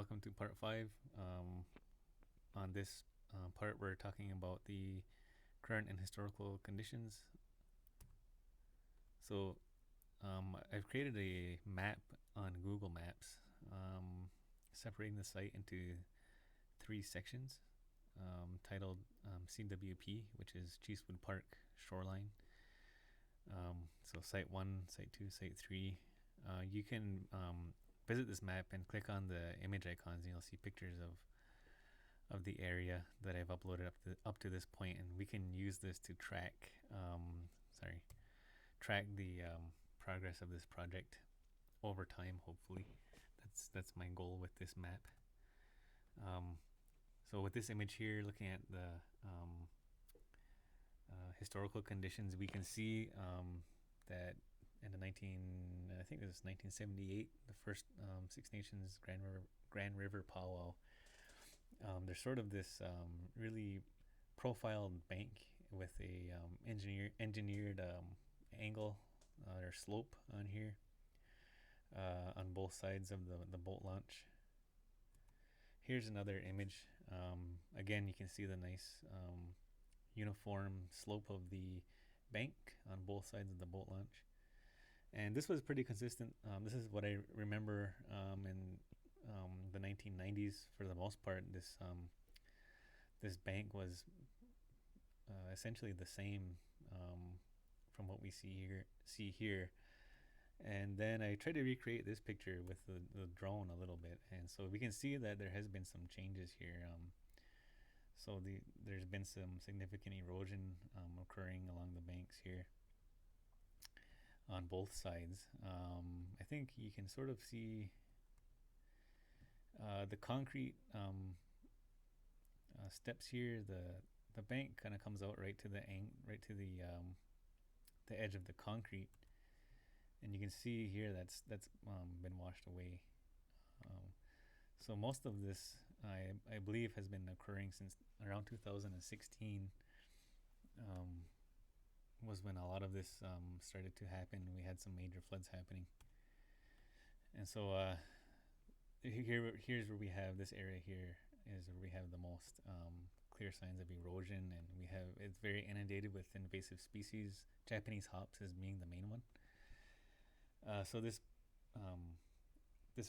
Welcome to part 5. On this part, we're talking about the current and historical conditions. So, I've created a map on Google Maps, separating the site into three sections, titled CWP, which is Cheesewood Park Shoreline. So, Site 1, Site 2, Site 3. You can visit this map and click on the image icons, and you'll see pictures of the area that I've uploaded up to this point, and we can use this to track the progress of this project over time. Hopefully, that's my goal with this map. So with this image here, looking at the historical conditions, we can see that in the I think it was 1978, the first Six Nations Grand River powwow. There's sort of this really profiled bank with a engineered angle or slope on here, on both sides of the boat launch. Here's another image. Again, you can see the nice uniform slope of the bank on both sides of the boat launch. And this was pretty consistent. This is what I remember in the 1990s. For the most part, this bank was essentially the same from what we see here. And then I tried to recreate this picture with the drone a little bit, and so we can see that there has been some changes here. There's been some significant erosion occurring along the banks here on both sides. I think you can sort of see the concrete steps here. The bank kind of comes out right to the edge of the concrete, and you can see here that's been washed away. So most of this, I believe, has been occurring since around 2016. Was when a lot of this started to happen. We had some major floods happening, and so here's where we have this area here is where we have the most clear signs of erosion, and it's very inundated with invasive species. Japanese hops is being the main one. So this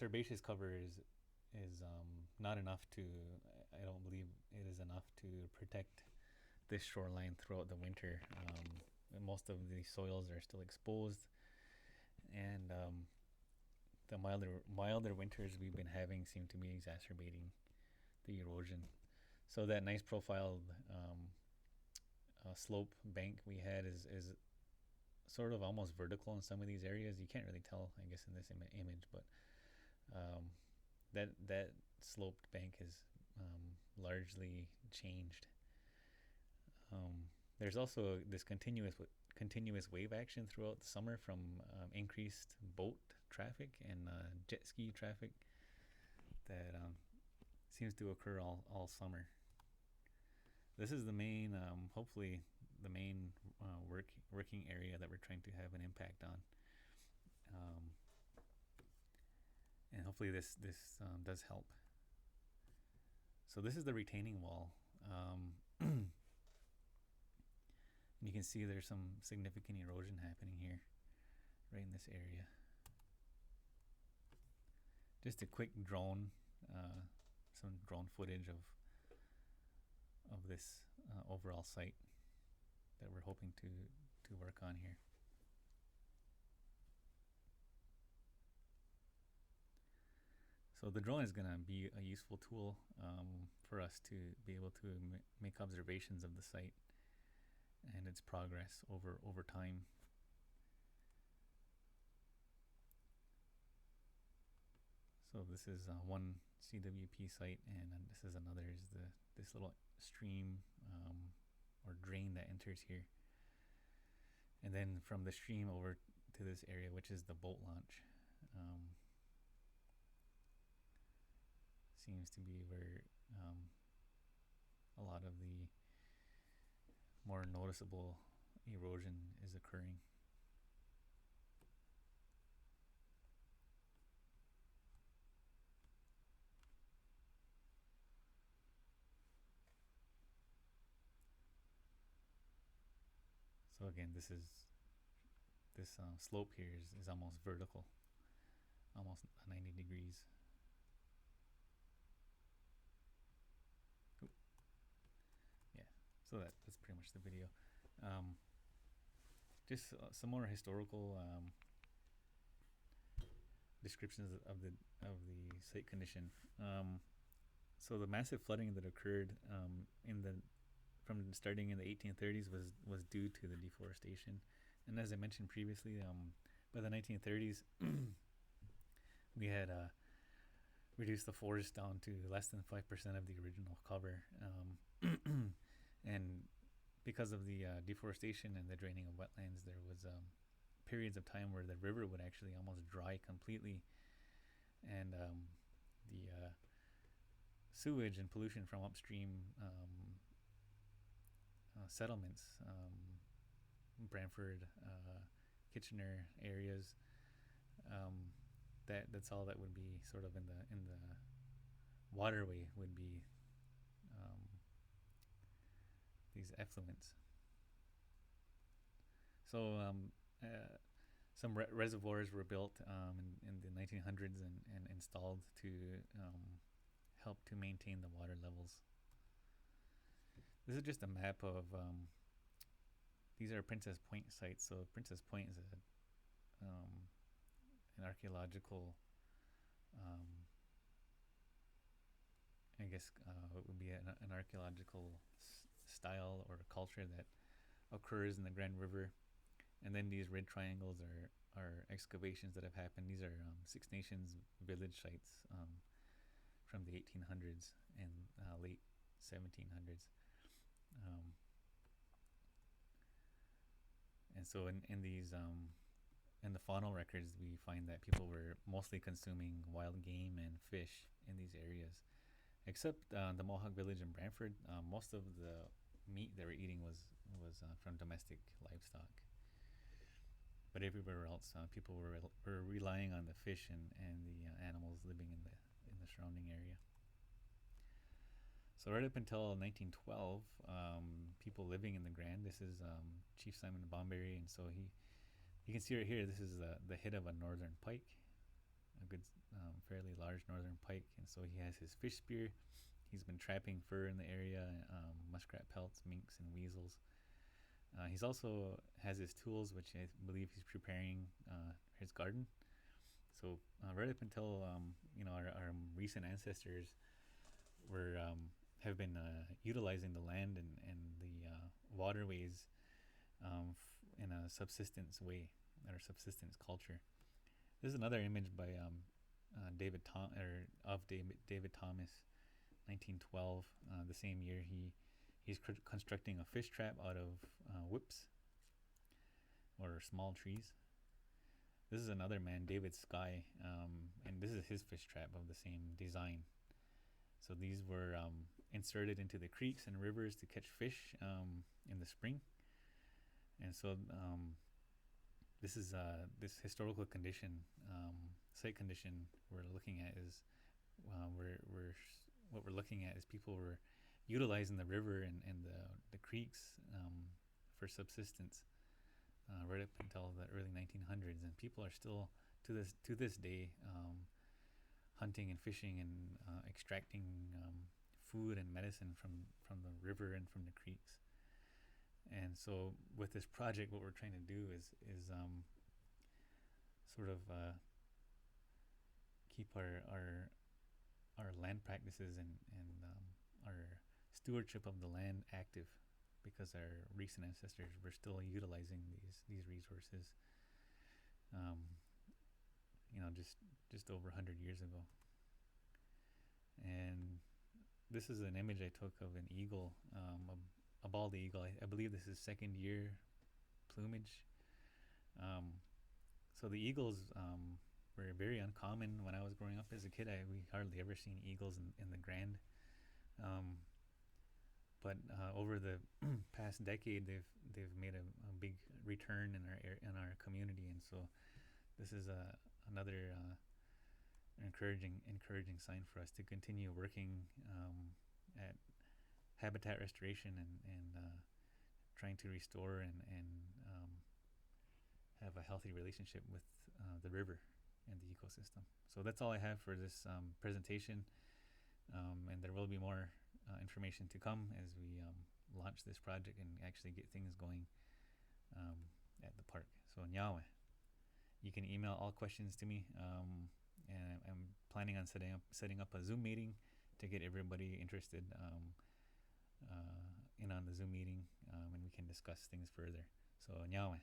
herbaceous cover is not enough to. I don't believe it is enough to protect this shoreline throughout the winter. Most of the soils are still exposed, and the milder winters we've been having seem to be exacerbating the erosion. So that nice profiled slope bank we had is sort of almost vertical in some of these areas. You can't really tell, I guess, in this image, but that sloped bank has largely changed. There's also this continuous wave action throughout the summer from increased boat traffic and jet ski traffic that seems to occur all summer. This is the main, hopefully, the main working area that we're trying to have an impact on, and hopefully this does help. So this is the retaining wall. You can see there's some significant erosion happening here, right in this area. Just a quick drone, some drone footage of this overall site that we're hoping to work on here. So the drone is going to be a useful tool for us to be able to make observations of the site and its progress over time. So this is one CWP site, and this is another. Is this little stream or drain that enters here, and then from the stream over to this area, which is the boat launch. Seems to be where a lot of the more noticeable erosion is occurring. So again, this slope here is almost vertical, almost 90 degrees. Oop. Yeah, so that's pretty much the video. Um, just some more historical descriptions of the site condition. So the massive flooding that occurred in the from starting in the 1830s was due to the deforestation, and as I mentioned previously, by the 1930s, we had reduced the forest down to less than 5% of the original cover, and because of the deforestation and the draining of wetlands, there was periods of time where the river would actually almost dry completely, and the sewage and pollution from upstream settlements, Brantford, Kitchener areas, that's all that would be sort of in the waterway would be these effluents. So some reservoirs were built in the 1900s and installed to help to maintain the water levels. This is just a map of these are Princess Point sites. So Princess Point is an archaeological, I guess it would be an archaeological style or culture that occurs in the Grand River. And then these red triangles are excavations that have happened. These are Six Nations village sites from the 1800s and late 1700s. And so in these in the faunal records, we find that people were mostly consuming wild game and fish in these areas, except the Mohawk village in Brantford. Most of the meat they were eating was from domestic livestock. But everywhere else, people were relying on the fish and the animals living in the surrounding area. So right up until 1912, people living in the Grand. This is Chief Simon Bomberry, and so you can see right here. This is the head of a northern pike, a good, fairly large northern pike, and so he has his fish spear. He's been trapping fur in the area, muskrat pelts, minks, and weasels. He's also has his tools, which I believe he's preparing his garden. So right up until our recent ancestors were have been utilizing the land and the waterways in a subsistence way, or subsistence culture. This is another image by David Thomas, 1912. The same year he's constructing a fish trap out of whips or small trees. This is another man, David Sky, and this is his fish trap of the same design. So these were inserted into the creeks and rivers to catch fish in the spring. And so this is this historical condition, site condition we're looking at is what we're looking at is people were utilizing the river and the creeks for subsistence right up until the early 1900s, and people are still to this day hunting and fishing and extracting food and medicine from the river and from the creeks. And so with this project, what we're trying to do is sort of keep our land practices and our stewardship of the land active, because our recent ancestors were still utilizing these resources, just over 100 years ago. And this is an image I took of an eagle, a bald eagle. I believe this is second year plumage. So the eagles were very uncommon when I was growing up as a kid. We hardly ever seen eagles in the Grand. But over the past decade, they've made a big return in our community, and so this is another encouraging sign for us to continue working at habitat restoration and trying to restore and have a healthy relationship with the river and the ecosystem. So that's all I have for this presentation, and there will be more information to come as we launch this project and actually get things going at the park. So Nyawe, you can email all questions to me, and I'm planning on setting up a Zoom meeting to get everybody interested in on the Zoom meeting, and we can discuss things further. So Nyawe.